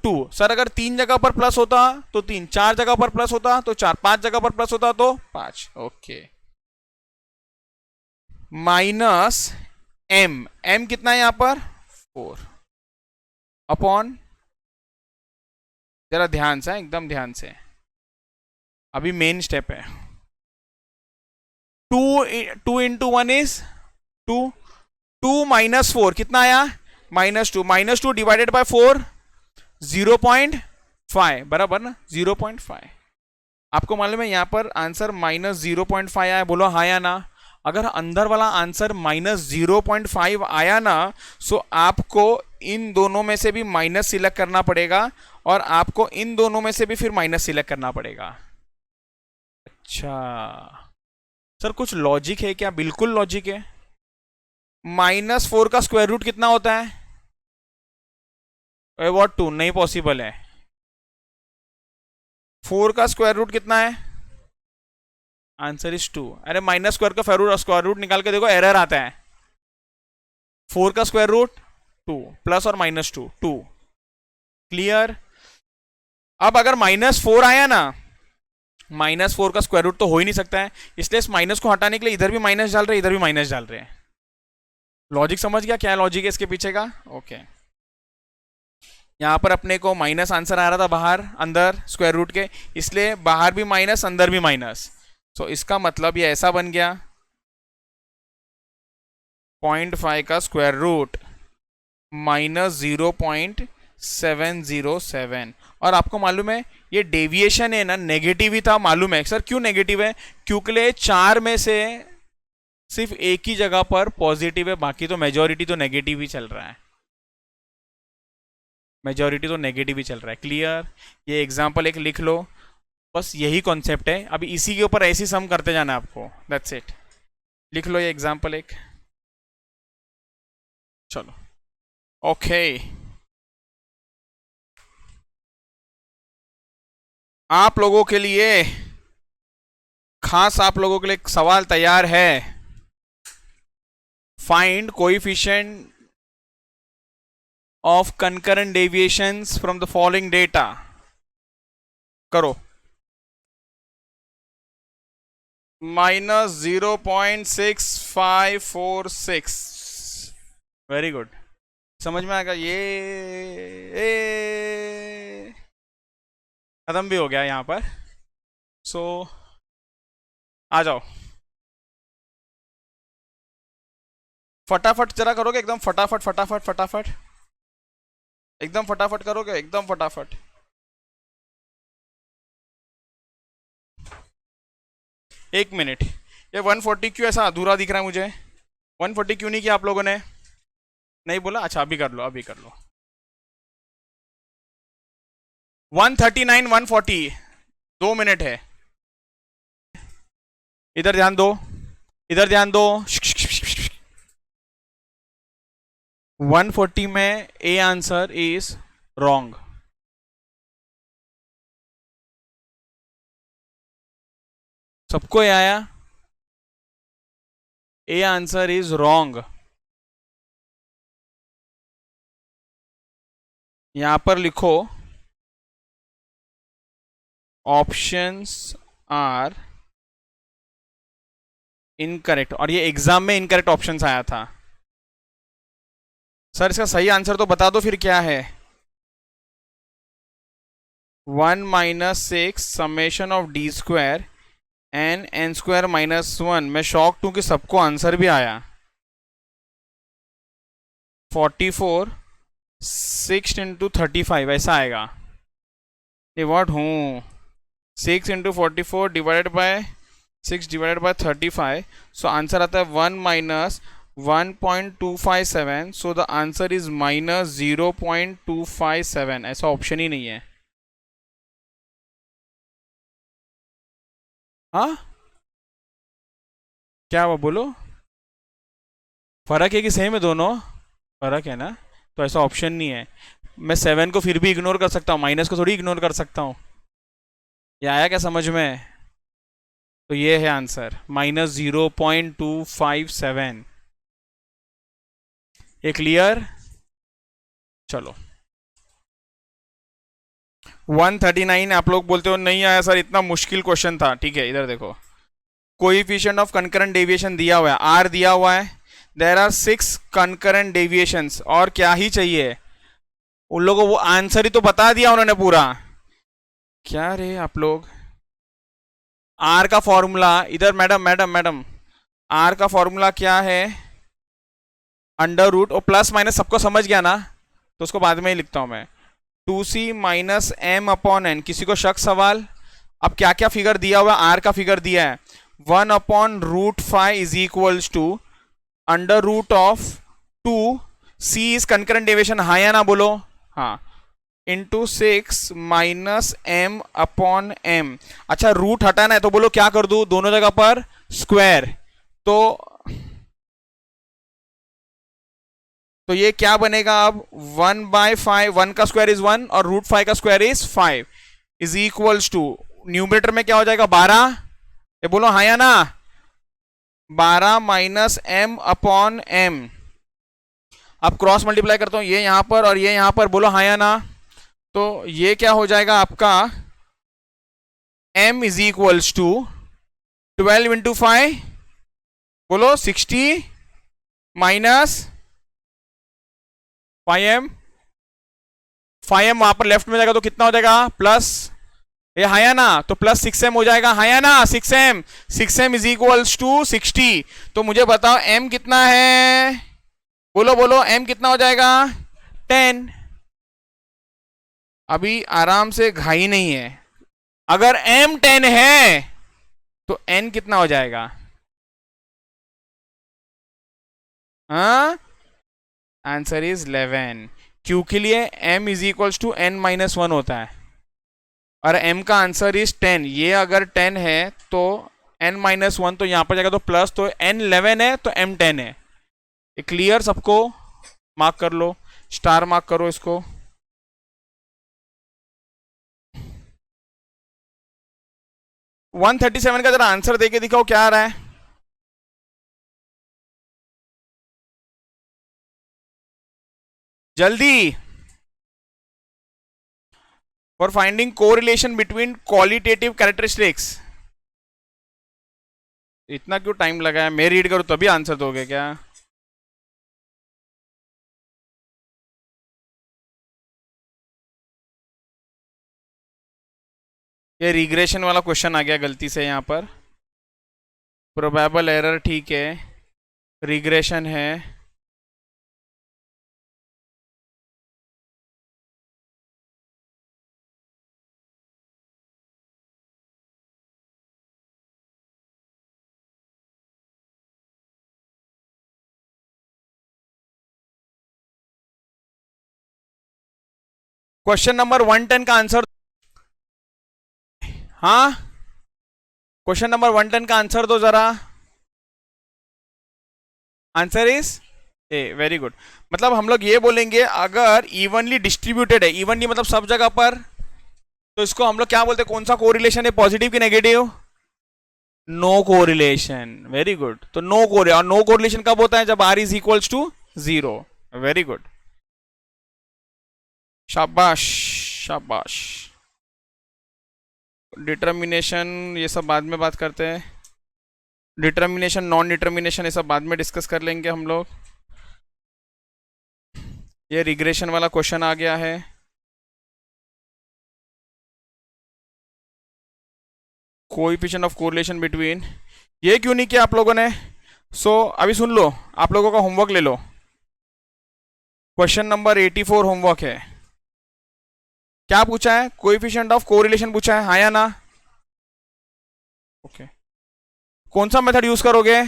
[SPEAKER 1] 2। सर अगर 3 जगह पर प्लस होता तो 3, 4 जगह पर प्लस होता तो 4, 5 जगह पर प्लस होता तो 5। ओके। माइनस एम, एम कितना है यहां पर 4 अपॉन, जरा ध्यान से, एकदम ध्यान से, अभी मेन स्टेप है। 2 इंटू 1 इज 2, 2 माइनस 4 कितना आया -2, -2 डिवाइडेड बाय 4 0.5 बराबर ना, 0.5। आपको मालूम है यहां पर आंसर -0.5 आया, बोलो हाँ या ना। अगर अंदर वाला आंसर -0.5 आया ना, सो आपको इन दोनों में से भी माइनस सिलेक्ट करना पड़ेगा और आपको इन दोनों में से भी फिर माइनस सिलेक्ट करना पड़ेगा। अच्छा सर कुछ लॉजिक है क्या? बिल्कुल लॉजिक है। -4 का स्क्वायर रूट कितना होता है? व्हाट 2? नहीं पॉसिबल है। 4 का स्क्वायर रूट कितना है? Answer is 2। अरे माइनस स्क्वायर का स्क्वायर रूट निकाल के देखो, एरर आता है। 4 का स्क्वायर रूट 2 प्लस और -2 2। क्लियर? अब अगर -4 आया ना, -4 का स्क्वायर रूट तो हो ही नहीं सकता है, इसलिए इस माइनस को हटाने के लिए इधर भी माइनस डाल रहे हैं, इधर भी माइनस डाल रहे हैं। लॉजिक समझ गया क्या लॉजिक है इसके पीछे का? ओके। यहां पर अपने को माइनस आंसर आ रहा था बाहर, अंदर स्क्वायर रूट के, इसलिए बाहर भी माइनस अंदर भी माइनस। तो इसका मतलब ये ऐसा बन गया 0.5 का स्क्वायर रूट -0.707। और आपको मालूम है ये डेविएशन है ना, नेगेटिव ही था। मालूम है सर क्यों नेगेटिव है? क्योंकि 4 में से सिर्फ एक ही जगह पर पॉजिटिव है, बाकी तो मेजॉरिटी तो नेगेटिव ही चल रहा है। मेजॉरिटी तो नेगेटिव ही चल रहा है। क्लियर? ये एग्जाम्पल एक लिख लो, बस यही कॉन्सेप्ट है। अभी इसी के ऊपर ऐसी सम करते जाना है आपको, दैट्स इट। लिख लो ये एग्जाम्पल एक। चलो ओके। आप लोगों के लिए खास, आप लोगों के लिए एक सवाल तैयार है। Find coefficient of concurrent deviations from the following data. करो। -0.6546। वेरी गुड, समझ में आएगा ये। खत्म भी हो गया यहां पर। सो आ जाओ, फटाफट जरा करोगे, एकदम फटाफट फटाफट फटाफट, एकदम फटाफट करोगे, एकदम फटाफट। एक मिनट, ये 140 क्यों ऐसा अधूरा दिख रहा है मुझे? 140 क्यों नहीं किया आप लोगों ने? नहीं बोला? अच्छा अभी कर लो, अभी कर लो। 139 140, 2 मिनट है। इधर ध्यान दो, इधर ध्यान दो। 140 में ए आंसर इज रॉन्ग। सबको ये आया? A answer is wrong. यहां पर लिखो ऑप्शंस आर इनकरेक्ट, और ये एग्जाम में इनकरेक्ट ऑप्शंस आया था। सर इसका सही आंसर तो बता दो फिर क्या है। 1 - 6 summation of D square N N square -1। मैं शॉक हूं कि सबको आंसर भी आया। 44 6 × 35 ऐसा आएगा। डिवाइड हूँ 6 × 44 divided by 6 divided by 35। So answer आता है 1 - 1.257। So the answer is -0.257। ऐसा ऑप्शन ही नहीं है। हाँ क्या वो बोलो, फर्क है कि सेम है दोनों? फर्क है ना, तो ऐसा ऑप्शन नहीं है। मैं 7 को फिर भी इग्नोर कर सकता हूँ, माइनस को थोड़ी इग्नोर कर सकता हूँ। ये आया क्या समझ में? तो ये है आंसर -0.257। ये क्लियर? चलो 139 आप लोग बोलते हो नहीं आया सर, इतना मुश्किल क्वेश्चन था। ठीक है, इधर देखो, कोइफिशिएंट ऑफ कंकरेंट डेविएशन दिया हुआ है, आर दिया हुआ है, देर आर 6 कंकरेंट डेविएशंस, और क्या ही चाहिए उन लोगों को? वो आंसर ही तो बता दिया उन्होंने पूरा। क्या रे आप लोग, आर का फॉर्मूला इधर, मैडम मैडम मैडम, आर का फॉर्मूला क्या है? अंडर रूट, और प्लस माइनस सबको समझ गया ना, तो उसको बाद में ही लिखता हूं मैं। 2c minus M upon N. किसी को शक सवाल? अब क्या क्या फिगर दिया हुआ है? आर का फिगर दिया है 1/√5 is equals to under root of 2, C is concurrent deviation, हाँ या ना बोलो? हाँ, into 6 minus M upon M. अच्छा, रूट हटाना है तो बोलो क्या कर दूं, दोनों जगह पर स्क्वायर। तो ये क्या बनेगा अब? 1/5, 1 का स्क्वायर इज 1 और √5 का square is 5 is equals to, numerator में क्या हो जाएगा 12। ये बोलो हाँ या ना? 12 माइनस एम अपॉन एम। अब क्रॉस मल्टीप्लाई करता हूं, ये यहां पर और ये यहां पर, बोलो हाँ या ना? तो ये क्या हो जाएगा आपका, m is equals to 12 into 5, बोलो 60 माइनस 5m। 5m वहां पर लेफ्ट में जाएगा तो कितना हो जाएगा? प्लस, ये हाया ना, तो प्लस 6m हो जाएगा, हाया ना? 6m, 6m is equals to 60। तो मुझे बताओ m कितना है, बोलो बोलो m कितना हो जाएगा? 10। अभी आराम से, घाई नहीं है। अगर m 10 है तो n कितना हो जाएगा? हाँ, आंसर इज 11। क्यू के लिए m is equals to n-1 होता है, और m का आंसर इज 10। ये अगर 10 है तो n-1 तो यहां पर जाएगा तो प्लस, तो n 11 है तो m 10 है। ये क्लियर सबको? मार्क कर लो, स्टार मार्क करो इसको। 137 का जरा आंसर देके दिखाओ क्या आ रहा है। जल्दी। For finding correlation between qualitative characteristics. इतना क्यों टाइम लगा है? मैं रीड करूं तभी आंसर दोगे क्या? ये रिग्रेशन वाला क्वेश्चन आ गया गलती से यहाँ पर। प्रोबेबल एरर ठीक है, रिग्रेशन है। क्वेश्चन नंबर 110 का आंसर, हाँ, क्वेश्चन नंबर 110 का आंसर दो जरा। Answer is a, very good. मतलब हम लोग ये बोलेंगे अगर इवनली डिस्ट्रीब्यूटेड है, इवनली मतलब सब जगह पर, तो इसको हम लोग क्या बोलते हैं, कौन सा कोरिलेशन है, पॉजिटिव की negative? No correlation. Very good. तो नो कोरिलेशन, और नो कोरिलेशन कब होता है? जब r is equals to 0। Very good, शाबाश शाबाश। डिटर्मिनेशन ये सब बाद में बात करते हैं, डिटर्मिनेशन नॉन डिटर्मिनेशन ये सब बाद में डिस्कस कर लेंगे हम लोग। ये रिग्रेशन वाला क्वेश्चन आ गया है। कोएफिशिएंट ऑफ कोरिलेशन बिटवीन, ये क्यों नहीं किया आप लोगों ने? अभी सुन लो, आप लोगों का होमवर्क ले लो। क्वेश्चन नंबर 84 होमवर्क है। क्या पूछा है? कोएफिशिएंट ऑफ कोरिलेशन पूछा है, हाँ या ना? ओके, कौन सा मेथड यूज करोगे?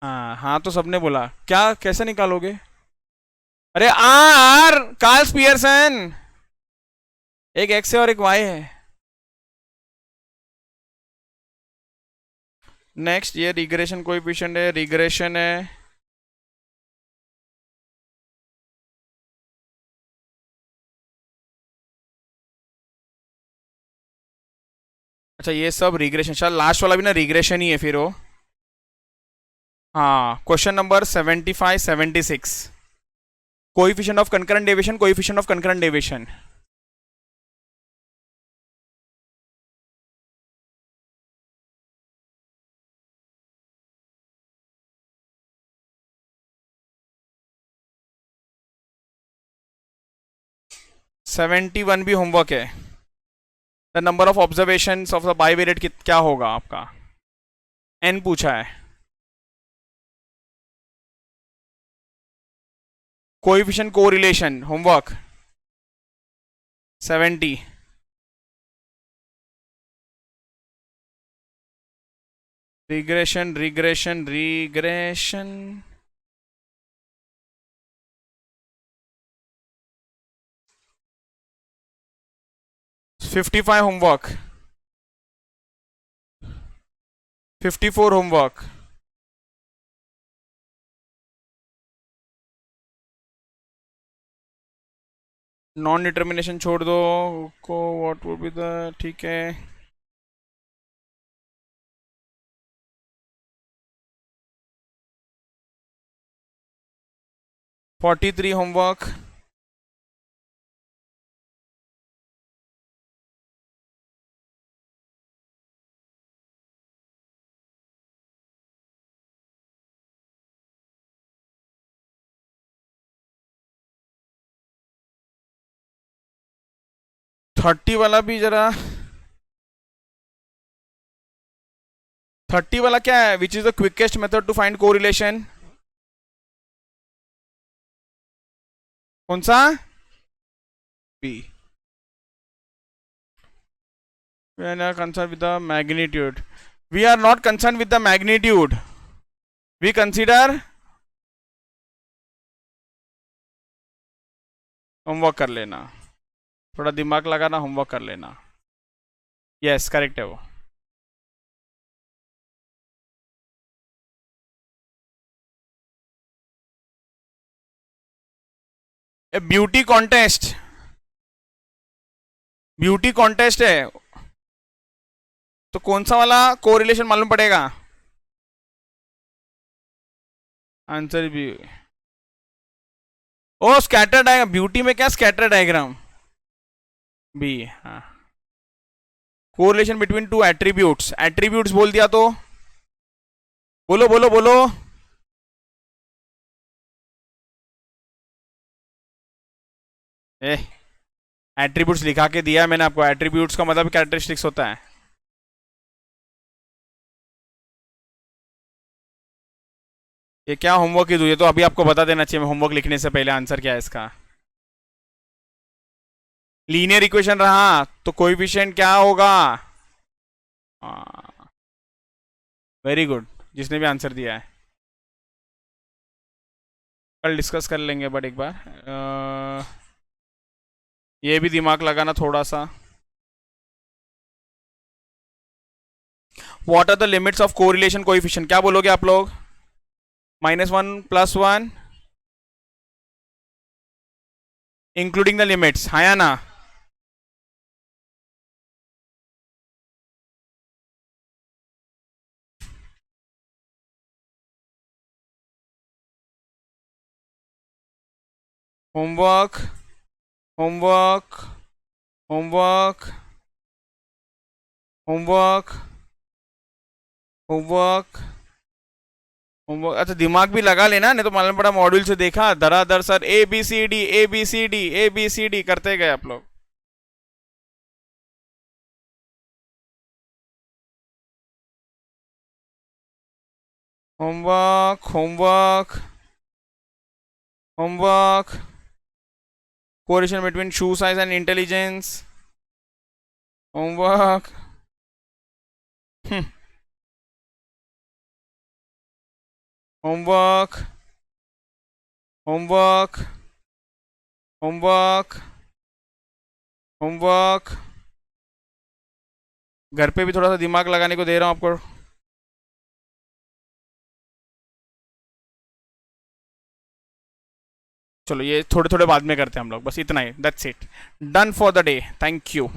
[SPEAKER 1] हाँ हाँ, तो सबने बोला, क्या कैसे निकालोगे? अरे आर, कार्ल्स पियर्सन, एक एक्स है और एक वाई है। नेक्स्ट ये रिग्रेशन कोएफिशिएंट है, रिग्रेशन है, अच्छा ये सब रिग्रेशन, शायद लास्ट वाला भी ना रिग्रेशन ही है फिर वो। हाँ, question number 75 76, coefficient of concurrent deviation, coefficient of concurrent deviation. Seventy one भी होमवर्क है। The number of observation of the bivariate क्या होगा आपका, एन पूछा है। Coefficient correlation homework 70। Regression regression regression, 55 homework, 54 homework, non determination छोड़ दो को, व्हाट वुड बी द, ठीक है। फोर्टी थ्री होमवर्क, थर्टी वाला भी जरा, 30 वाला क्या है, which is the quickest method to find correlation, कौन सा, B. We are not concerned with the magnitude. We are not concerned with the magnitude. We consider, homework कर लेना, थोड़ा दिमाग लगाना, होमवर्क कर लेना। यस करेक्ट है वो। ब्यूटी कॉन्टेस्ट, ब्यूटी कॉन्टेस्ट है तो कौन सा वाला कोरिलेशन मालूम पड़ेगा, आंसर भी। ओ स्कैटर डायग्राम, ब्यूटी में क्या स्कैटर डायग्राम, बी। हाँ, correlation between two attributes, attributes बोल दिया तो बोलो बोलो बोलो। एट्रीब्यूट्स लिखा के दिया मैंने आपको, एट्रीब्यूट्स का मतलब कैरेक्टरिस्टिक्स होता है। ये क्या होमवर्क की ये तो अभी आपको बता देना चाहिए होमवर्क लिखने से पहले आंसर क्या है इसका। लीनियर इक्वेशन रहा तो कोएफिशिएंट क्या होगा, वेरी गुड जिसने भी आंसर दिया है। कल डिस्कस कर लेंगे बट एक बार ये भी दिमाग लगाना थोड़ा सा। What are the limits of correlation coefficient, क्या बोलोगे आप लोग, -1 +1 इंक्लूडिंग द लिमिट्स, हाँ या ना। Homework homework homework homework homework homework, अच्छा दिमाग भी लगा लेना, नहीं तो मालूम पड़ा मॉड्यूल से देखा धराधर sir A B C D A B C D A B C D करते गए आप लोग। Homework homework homework, correlation between shoe size and intelligence, homework, homework homework homework homework, घर पे भी थोड़ा सा दिमाग लगाने को दे रहा हूँ आपको। चलो ये थोड़े थोड़े बाद में करते हैं हम लोग, बस इतना ही, that's it, done for the day, thank you.